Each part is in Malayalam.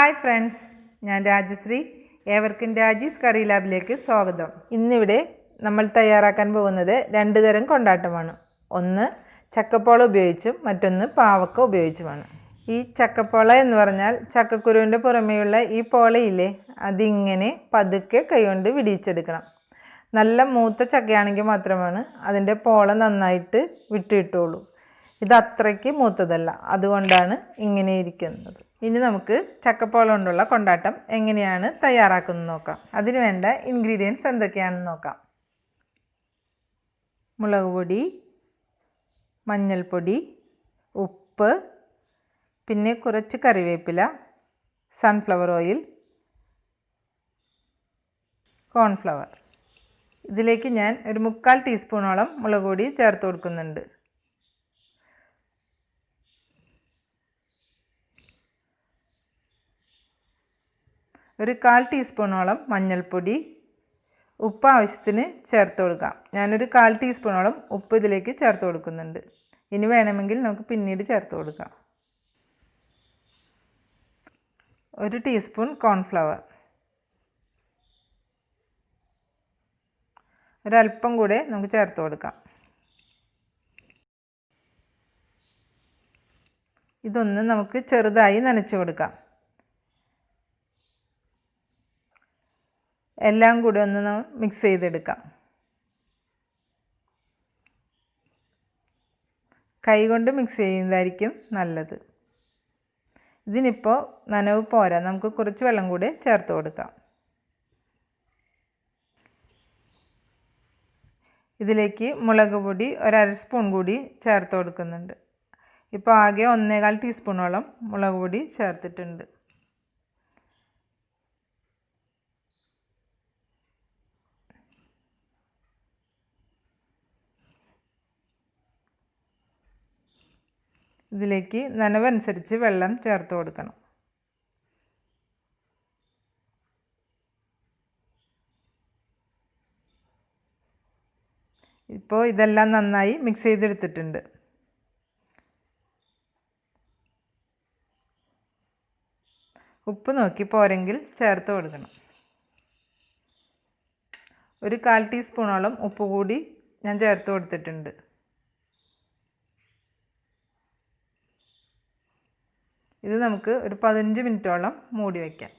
ഹായ് ഫ്രണ്ട്സ്, ഞാൻ രാജശ്രീ. ഏവർക്കും രാജീസ് കറി ലാബിലേക്ക് സ്വാഗതം. ഇന്നിവിടെ നമ്മൾ തയ്യാറാക്കാൻ പോകുന്നത് രണ്ട് തരം കൊണ്ടാട്ടമാണ്. ഒന്ന് ചക്കപ്പോള ഉപയോഗിച്ചും മറ്റൊന്ന് പാവക്ക ഉപയോഗിച്ചുമാണ്. ഈ ചക്കപ്പോള എന്ന് പറഞ്ഞാൽ ചക്കക്കുരുവിൻ്റെ പുറമേയുള്ള ഈ പോളയില്ലേ, അതിങ്ങനെ പതുക്കെ കൈകൊണ്ട് വിടിയിച്ചെടുക്കണം. നല്ല മൂത്ത ചക്കയാണെങ്കിൽ മാത്രമാണ് അതിൻ്റെ പോള നന്നായിട്ട് വിട്ടിട്ടുള്ളൂ. ഇത് അത്രയ്ക്ക് മൂത്തതല്ല, അതുകൊണ്ടാണ് ഇങ്ങനെ ഇരിക്കുന്നത്. ഇനി നമുക്ക് ചക്കപ്പോള കൊണ്ടുള്ള കൊണ്ടാട്ടം എങ്ങനെയാണ് തയ്യാറാക്കുന്നത് നോക്കാം. അതിന് വേണ്ട ഇൻഗ്രീഡിയൻസ് എന്തൊക്കെയാണെന്ന് നോക്കാം. മുളക് പൊടി, മഞ്ഞൾപ്പൊടി, ഉപ്പ്, പിന്നെ കുറച്ച് കറിവേപ്പില, സൺഫ്ലവർ ഓയിൽ, കോൺഫ്ലവർ. ഇതിലേക്ക് ഞാൻ ഒരു 3/4 ടീസ്പൂണോളം മുളക് പൊടി ചേർത്ത് കൊടുക്കുന്നുണ്ട്. ഒരു 1/4 ടീസ്പൂണോളം മഞ്ഞൾപ്പൊടി, ഉപ്പ് ആവശ്യത്തിന് ചേർത്ത് കൊടുക്കാം. ഞാനൊരു 1/4 ടീസ്പൂണോളം ഉപ്പ് ഇതിലേക്ക് ചേർത്ത് കൊടുക്കുന്നുണ്ട്. ഇനി വേണമെങ്കിൽ നമുക്ക് പിന്നീട് ചേർത്ത് കൊടുക്കാം. 1 ടീസ്പൂൺ കോൺഫ്ലവർ, ഒരല്പം കൂടെ നമുക്ക് ചേർത്ത് കൊടുക്കാം. ഇതൊന്ന് നമുക്ക് ചെറുതായി നനച്ച് കൊടുക്കാം. എല്ലാം കൂടി ഒന്ന് മിക്സ് ചെയ്തെടുക്കാം. കൈകൊണ്ട് മിക്സ് ചെയ്യുന്നതായിരിക്കും നല്ലത്. ഇതിനിപ്പോൾ നനവ് പോരാ, നമുക്ക് കുറച്ച് വെള്ളം കൂടി ചേർത്ത് കൊടുക്കാം. ഇതിലേക്ക് മുളക് പൊടി 1/2 സ്പൂൺ കൂടി ചേർത്ത് കൊടുക്കുന്നുണ്ട്. ഇപ്പോൾ ആകെ 1/4 ടീസ്പൂണോളം മുളക് പൊടി ചേർത്തിട്ടുണ്ട്. ഇതിലേക്ക് നനവനുസരിച്ച് വെള്ളം ചേർത്ത് കൊടുക്കണം. ഇപ്പോൾ ഇതെല്ലാം നന്നായി മിക്സ് ചെയ്തെടുത്തിട്ടുണ്ട്. ഉപ്പ് നോക്കി പോരെങ്കിൽ ചേർത്ത് കൊടുക്കണം. ഒരു 1/4 ടീസ്പൂണോളം ഉപ്പ് കൂടി ഞാൻ ചേർത്ത് കൊടുത്തിട്ടുണ്ട്. ഇത് നമുക്ക് ഒരു 15 മിനിറ്റോളം മൂടി വയ്ക്കാം.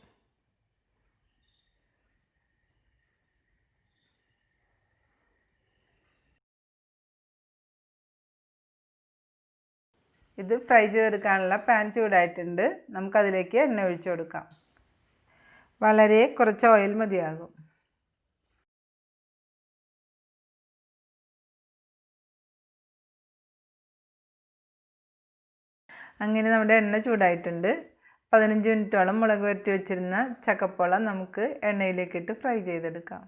ഇത് ഫ്രൈ ചെയ്തെടുക്കാനുള്ള പാൻ ചൂടായിട്ടുണ്ട്. നമുക്കതിലേക്ക് എണ്ണ ഒഴിച്ചു കൊടുക്കാം. വളരെ കുറച്ച് ഓയിൽ മതിയാകും. അങ്ങനെ നമ്മുടെ എണ്ണ ചൂടായിട്ടുണ്ട്. 15 മിനിറ്റോളം മുളക് വരട്ടി വെച്ചിരുന്ന ചക്കപ്പോള നമുക്ക് എണ്ണയിലേക്കിട്ട് ഫ്രൈ ചെയ്തെടുക്കാം.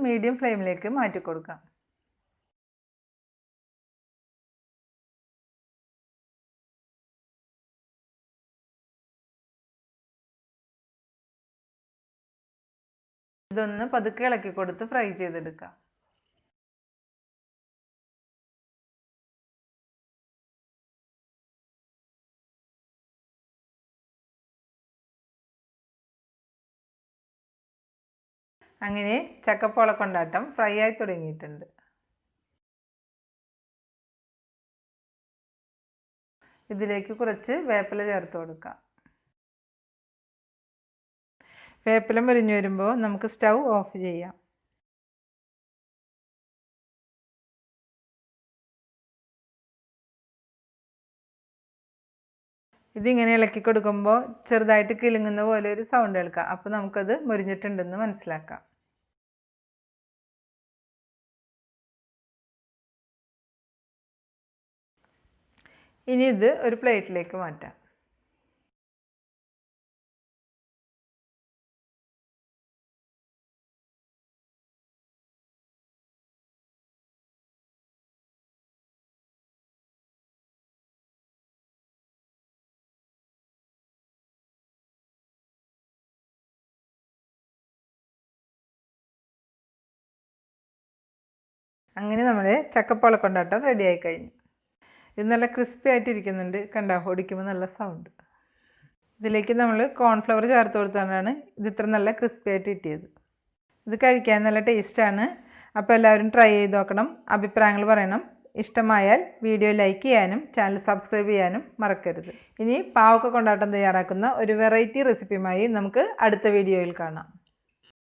മീഡിയം ഫ്ലെയിമിലേക്ക് മാറ്റി കൊടുക്കാം. ഇതൊന്ന് പതുക്കെ ഇളക്കി കൊടുത്ത് ഫ്രൈ ചെയ്തെടുക്കാം. അങ്ങനെ ചക്കപ്പോള കൊണ്ടാട്ടം ഫ്രൈ ആയി തുടങ്ങിയിട്ടുണ്ട്. ഇതിലേക്ക് കുറച്ച് വേപ്പില ചേർത്ത് കൊടുക്കാം. വേപ്പില മുരിഞ്ഞു വരുമ്പോൾ നമുക്ക് സ്റ്റൗ ഓഫ് ചെയ്യാം. ഇതിങ്ങനെ ഇളക്കി കൊടുക്കുമ്പോൾ ചെറുതായിട്ട് കിളുങ്ങുന്ന പോലെ ഒരു സൗണ്ട് കേൾക്കാം. അപ്പോൾ നമുക്കത് മുരിഞ്ഞിട്ടുണ്ടെന്ന് മനസ്സിലാക്കാം. ഇനി ഇത് ഒരു പ്ലേറ്റിലേക്ക് മാറ്റാം. അങ്ങനെ നമ്മുടെ ചക്കപ്പോള കൊണ്ടാട്ടം റെഡിയായി കഴിഞ്ഞു. ഇത് നല്ല ക്രിസ്പി ആയിട്ടിരിക്കുന്നുണ്ട്, കണ്ടോ? ഒടിക്കുമ്പോൾ നല്ല സൗണ്ട്. ഇതിലേക്ക് നമ്മൾ കോൺഫ്ലവർ ചേർത്ത് കൊടുത്താണ് ഇത് ഇത്ര നല്ല ക്രിസ്പി ആയിട്ട് കിട്ടിയത്. ഇത് കഴിക്കാൻ നല്ല ടേസ്റ്റാണ്. അപ്പോൾ എല്ലാവരും ട്രൈ ചെയ്ത് നോക്കണം, അഭിപ്രായങ്ങൾ പറയണം. ഇഷ്ടമായാൽ വീഡിയോ ലൈക്ക് ചെയ്യാനും ചാനൽ സബ്സ്ക്രൈബ് ചെയ്യാനും മറക്കരുത്. ഇനി പാവക്ക കൊണ്ടാട്ടം തയ്യാറാക്കുന്ന ഒരു വെറൈറ്റി റെസിപ്പിയുമായി നമുക്ക് അടുത്ത വീഡിയോയിൽ കാണാം.